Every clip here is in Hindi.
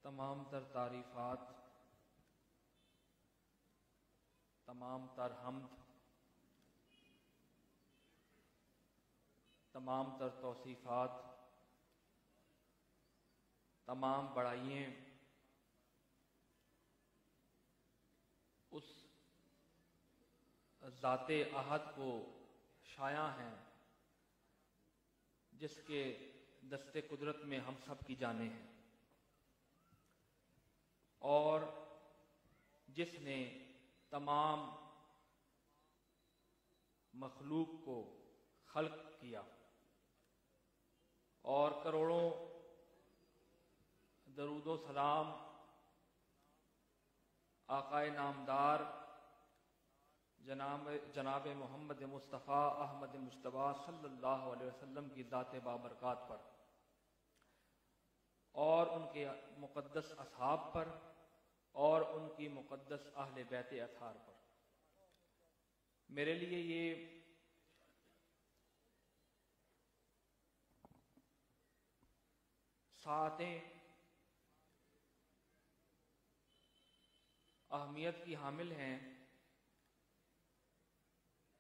तमाम तर तारीफ़ात, तमाम तर हम्द, तमाम तर तौसीफ़ात, तमाम बड़ाइयाँ उस ज़ाते अहद को शाया हैं जिसके दस्ते कुदरत में हम सब की जाने हैं और जिसने तमाम मखलूक को खल्क किया और करोड़ों दरूदो सलाम आकाए नामदार जनाब मोहम्मद मुस्तफ़ा अहमद मुश्तबा सल्लल्लाहु अलैहि वसल्लम की ज़ात बाबरकात पर और उनके मुक़द्दस असहाब पर और उनकी मुक़द्दस अहले बैत अथार पर। मेरे लिए ये सातें अहमियत की हामिल हैं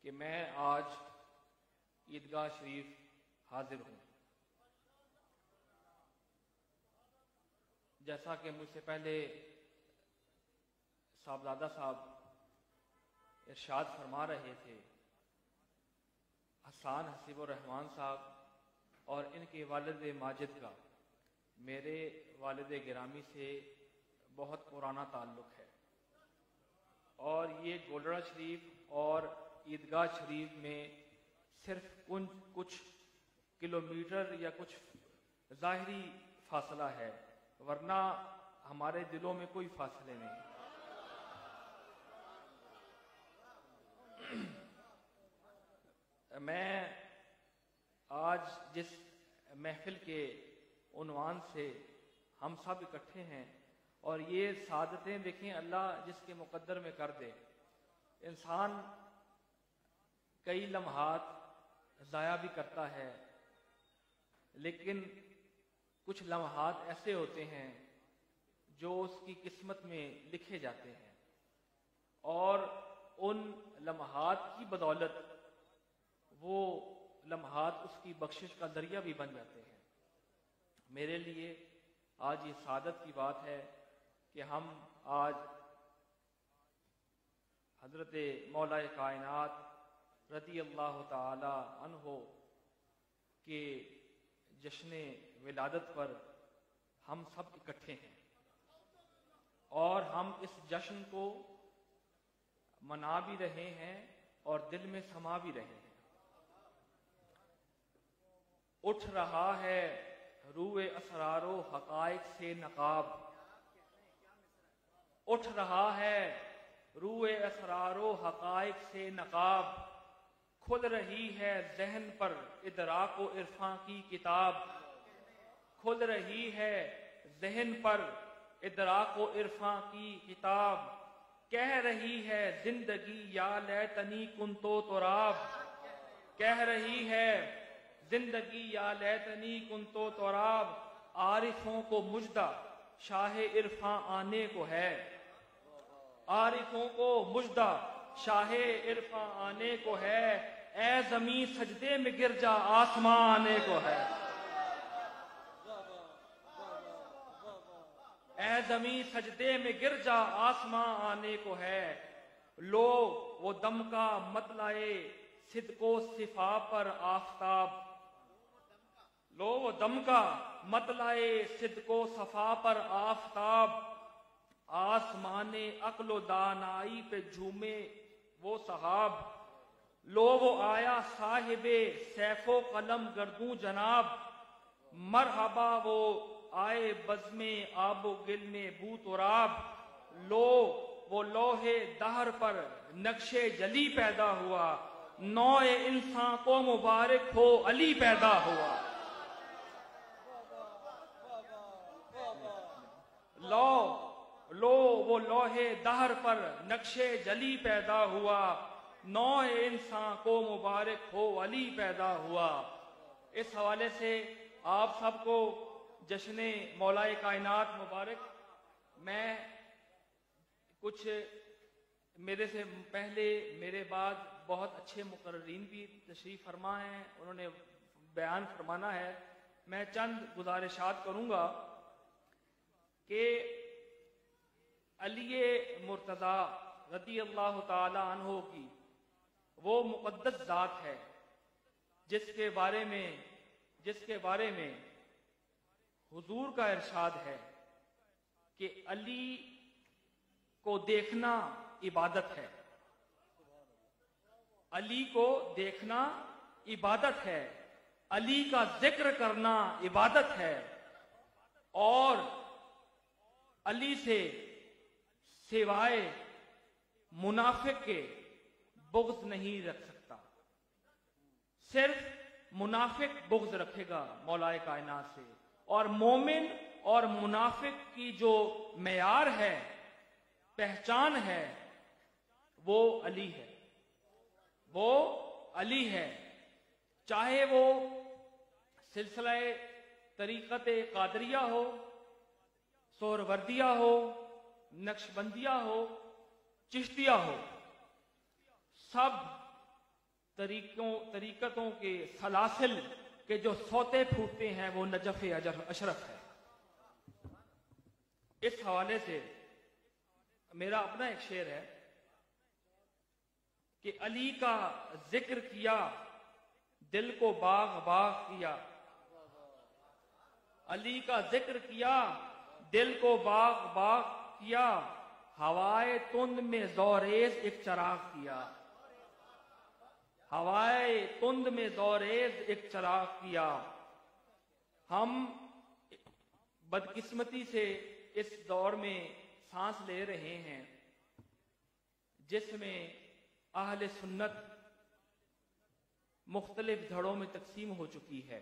कि मैं आज ईदगाह शरीफ हाजिर हूँ। जैसा कि मुझसे पहले साहबजादा साहब इरशाद फरमा रहे थे, हसन हसीबुर रहमान साहब और इनके वालिद माजिद का मेरे वालिद गिरामी से बहुत पुराना ताल्लुक़ है और ये गोलड़ा शरीफ और ईदगाह शरीफ में सिर्फ कुछ किलोमीटर या कुछ ज़ाहिरी फासला है, वरना हमारे दिलों में कोई फासले नहीं। मैं आज जिस महफिल के उन्वान से हम सब इकट्ठे हैं और ये सादतें देखें, अल्लाह जिसके मुकद्दर में कर दे। इंसान कई लम्हात ज़ाया भी करता है, लेकिन कुछ लम्हात ऐसे होते हैं जो उसकी किस्मत में लिखे जाते हैं और उन लम्हात की बदौलत वो लम्हात उसकी बख्शिश का दरिया भी बन जाते हैं। मेरे लिए आज ये सादत की बात है कि हम आज हजरत मौलाए कायनात रज़ी अल्लाह ताला अन्हो के जश्न विलादत पर हम सब इकट्ठे हैं और हम इस जश्न को मना भी रहे हैं और दिल में समा भी रहे हैं। उठ रहा है रूए असरारो हकाइक से नकाब, उठ रहा है रूए असरारो हकाइक से नकाब, खुल रही है जहन पर इदराको इरफां की किताब, खुल रही है जहन पर इदराको इरफां की किताब, कह रही है जिंदगी या लैतनी कुंतो तुराब, कह रही है जिंदगी या लैतनी कुंतो तुराब, आरिफों को मुजदा शाह इरफां आने को है, आरिफों को मुजदा शाह इरफां आने को है, ए ज़मीं सजदे में गिर जा आसमां आने को है, ए ज़मीं सजदे में गिर जा आसमां आने को है। लो वो दम का मतलाए सिद्को सिफा पर आफताब, लो वो दम का मतलाए सिद्को सफा पर आफताब, आसमाने अक्लो दानाई पे झूमे वो सहाब, लो वो आया साहिबे सैफो कलम गर्दू जनाब, मरहबा वो आए बज़्मे आबो गिल में बू तुराब, लो वो लोहे दहर पर नक्शे जली पैदा हुआ, नौए इंसान को मुबारक हो अली पैदा हुआ, लो वो लोहे दहर पर नक्शे जली पैदा हुआ, नौए इंसान को मुबारक हो अली पैदा हुआ। इस हवाले से आप सबको जश्न मौलाए कायनात मुबारक। मैं कुछ मेरे से पहले मेरे बाद बहुत अच्छे मुकर्रीन भी तशरीफ फरमा हैं, उन्होंने बयान फरमाना है। मैं चंद गुजारिशात करूंगा कि अली मुर्तज़ा रज़ी अल्लाह ताला अन्हो की वो मुक़द्दस ज़ात है जिसके बारे में हुजूर का इरशाद है कि अली को देखना इबादत है। अली को देखना इबादत है, अली का जिक्र करना इबादत है, और अली से सिवाय मुनाफिक के बुग़्ज़ नहीं रख सकता। सिर्फ मुनाफिक बुग़्ज़ रखेगा मौलाए कायनात से, और मोमिन और मुनाफिक की जो मेयार है, पहचान है, वो अली है। वो अली है। चाहे वो सिलसिला तरीक़त कादरिया हो, सोहरवर्दिया हो, नक्शबंदिया हो, चिश्तिया हो, सब तरीक़तों के सलासिल के जो सोते फूटते हैं वो नजफ अशरफ है। इस हवाले से मेरा अपना एक शेर है कि अली का जिक्र किया दिल को बाग बाग किया। अली का जिक्र किया दिल को बाग बाग किया, हवाए तुंद में ज़ौरेज़ एक चराग किया। हवाए तुंद में ज़ौरेज़ एक चराग किया। हम बदकिस्मती से इस दौर में सांस ले रहे हैं जिसमें अहले सुन्नत मुख्तलिफ धड़ों में तकसीम हो चुकी है।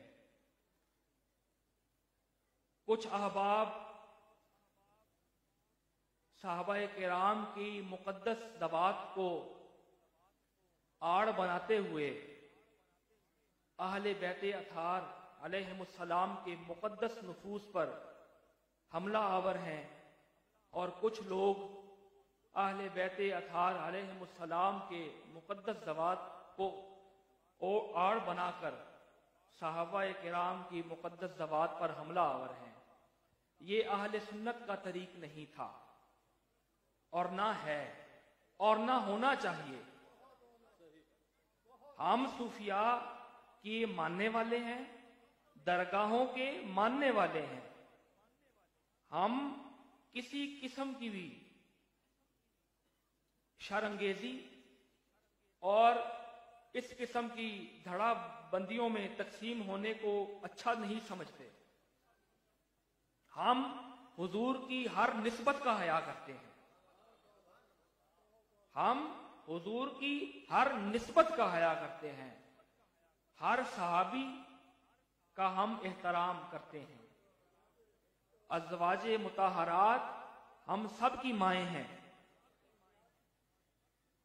कुछ अहबाब सहाबाए किराम की मुक़द्दस दवात को आड़ बनाते हुए अहले बैते अथार अलैहिमुस्सलाम के मुक़द्दस नफूस पर हमला आवर हैं, और कुछ लोग अहले बैते अथार अलैहिमुस्सलाम के मुक़द्दस दवात को आड़ बनाकर सहाबाए किराम की मुक़द्दस दवात पर हमला आवर हैं। ये अहले सुन्नत का तरीक नहीं था, और ना है, और ना होना चाहिए। हम सूफिया के मानने वाले हैं, दरगाहों के मानने वाले हैं। हम किसी किस्म की भी शर्मंगेजी और इस किस्म की धड़ाबंदियों में तकसीम होने को अच्छा नहीं समझते। हम हुजूर की हर निस्बत का हया करते हैं। हम हुजूर की हर निस्बत का हया करते हैं। हर सहाबी का हम एहतराम करते हैं। अज़वाजे मुताहरात हम सब की माएँ हैं।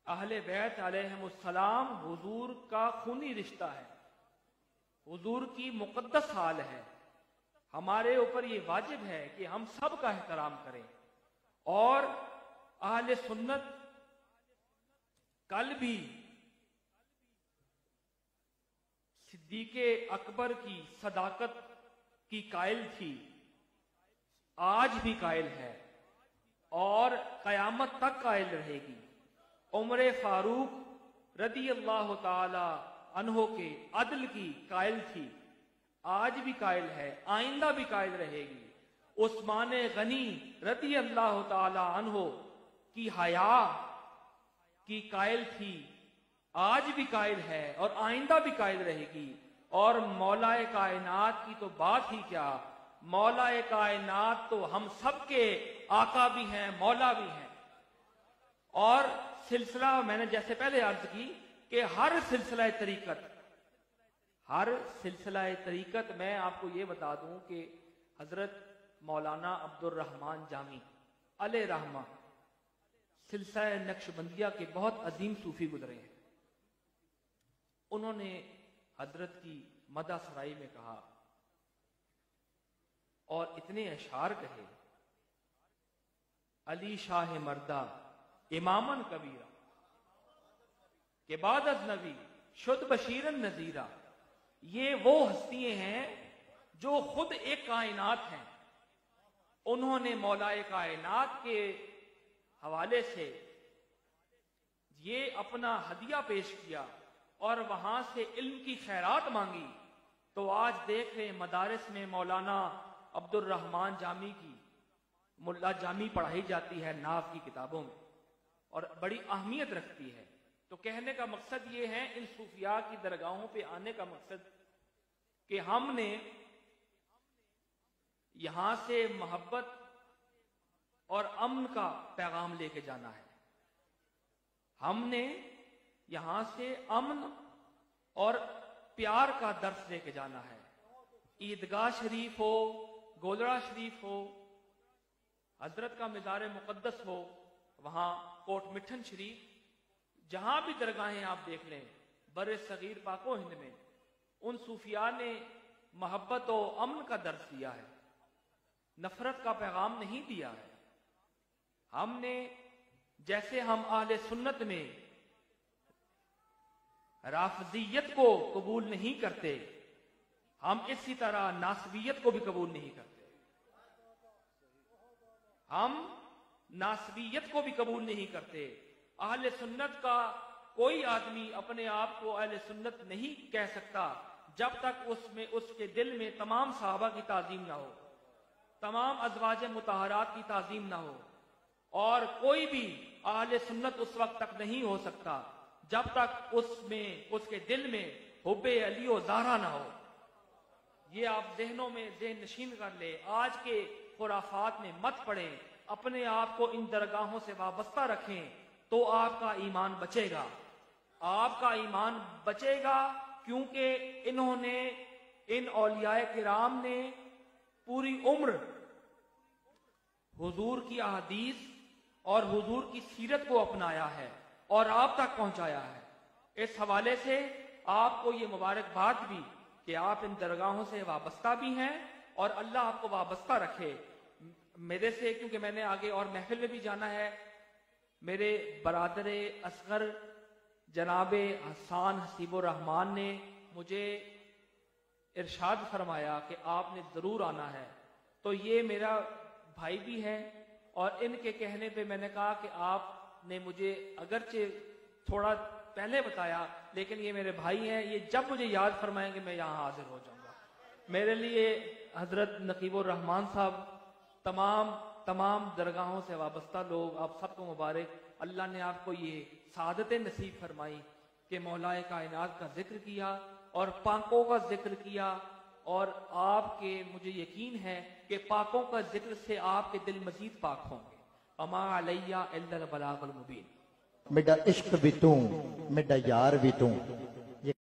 अहले बैत अलैहिमुस्सलाम हुजूर का खूनी रिश्ता है, हुजूर की मुक़द्दस हाल है। हमारे ऊपर ये वाजिब है कि हम सब का एहतराम करें। और अहले सुन्नत कल भी सिद्दीक़े अकबर की सदाकत की कायल थी, आज भी कायल है, और कयामत तक कायल रहेगी। उमर फारूक रदी अल्लाह ताला अन्हो के अदल की कायल थी, आज भी कायल है, आइंदा भी कायल रहेगी। उस्मान गनी रदी अल्लाह ताला अन्हो की हया की कायल थी, आज भी कायल है, और आइंदा भी कायल रहेगी। और मौलाए कायनात की तो बात ही क्या, मौलाए कायनात तो हम सबके आका भी हैं, मौला भी हैं। और सिलसिला मैंने जैसे पहले अर्ज की कि हर सिलसिला तरीकत मैं आपको ये बता दूं कि हजरत मौलाना अब्दुल रहमान जामी अलैहि रहमा सिलसिला नक्शबंदिया के बहुत अजीम सूफी गुजरे हैं। उन्होंने हजरत की मदा सराई में कहा और इतने अशार कहे अली शाह मर्दा इमामन कबीरा के बाद नबी शुद्ध बशीरन नजीरा। ये वो हस्तियां हैं जो खुद एक कायनात हैं। उन्होंने मौलाए कायनात के हवाले से ये अपना हदिया पेश किया और वहां से इल्म की खैरात मांगी। तो आज देख रहे मदारिस में मौलाना अब्दुल रहमान जामी की मुल्ला जामी पढ़ाई जाती है नाव की किताबों में और बड़ी अहमियत रखती है। तो कहने का मकसद ये है, इन सूफिया की दरगाहों पे आने का मकसद कि हमने यहां से मोहब्बत और अमन का पैगाम लेके जाना है। हमने यहां से अमन और प्यार का दर्स लेके जाना है। ईदगाह शरीफ हो, गोलड़ा शरीफ हो, हजरत का मज़ार मुकद्दस हो, वहां कोट मिठन शरीफ, जहां भी दरगाहें आप देख लें बरे सगीर पाको हिंद में, उन सूफिया ने मोहब्बत और अमन का दर्स दिया है, नफरत का पैगाम नहीं दिया है। हमने जैसे हम आहले सुन्नत में राफजियत को कबूल नहीं करते, हम इसी तरह नासबियत को भी कबूल नहीं करते। हम नासबियत को भी कबूल नहीं करते। आहले सुन्नत का कोई आदमी अपने आप को आहले सुन्नत नहीं कह सकता जब तक उसमें उसके दिल में तमाम सहाबा की ताजीम ना हो, तमाम अज़वाज मुताहरात की ताजीम ना हो। और कोई भी आहले सुन्नत उस वक्त तक नहीं हो सकता जब तक उसमें उसके दिल में हुब्बे अली और ज़हरा ना हो। ये आप ज़हनों में ज़हन नशीन कर ले। आज के खुराफात में मत पड़े, अपने आप को इन दरगाहों से वाबस्ता रखें तो आपका ईमान बचेगा। आपका ईमान बचेगा क्योंकि इन्होंने, इन औलियाए किराम ने पूरी उम्र हुजूर की अहादीस और हुजूर की सीरत को अपनाया है और आप तक पहुंचाया है। इस हवाले से आपको ये मुबारकबाद भी कि आप इन दरगाहों से वाबस्ता भी हैं और अल्लाह आपको वाबस्ता रखे। मेरे से, क्योंकि मैंने आगे और महफिल में भी जाना है, मेरे बरादर असगर जनाबे हसान हसीबुर रहमान ने मुझे इरशाद फरमाया कि आपने जरूर आना है। तो ये मेरा भाई भी है और इनके कहने पे मैंने कहा कि आपने मुझे अगरचे थोड़ा पहले बताया, लेकिन ये मेरे भाई हैं, ये जब मुझे याद फरमाएंगे मैं यहाँ हाजिर हो जाऊंगा। मेरे लिए हजरत नकीबुर रहमान साहब, तमाम दरगाहों से वाबस्ता लोग, आप सबको मुबारक। अल्लाह ने आपको ये सादत नसीब फरमाई कि मौलाए कायनात का जिक्र किया और पाकों का जिक्र किया। और आपके, मुझे यकीन है कि पाकों का जिक्र से आपके दिल मजीद पाक होंगे। अमा अलैया इल्लल बलागुल मुबीन। मेरा इश्क भी तू, मेरा यार भी तू,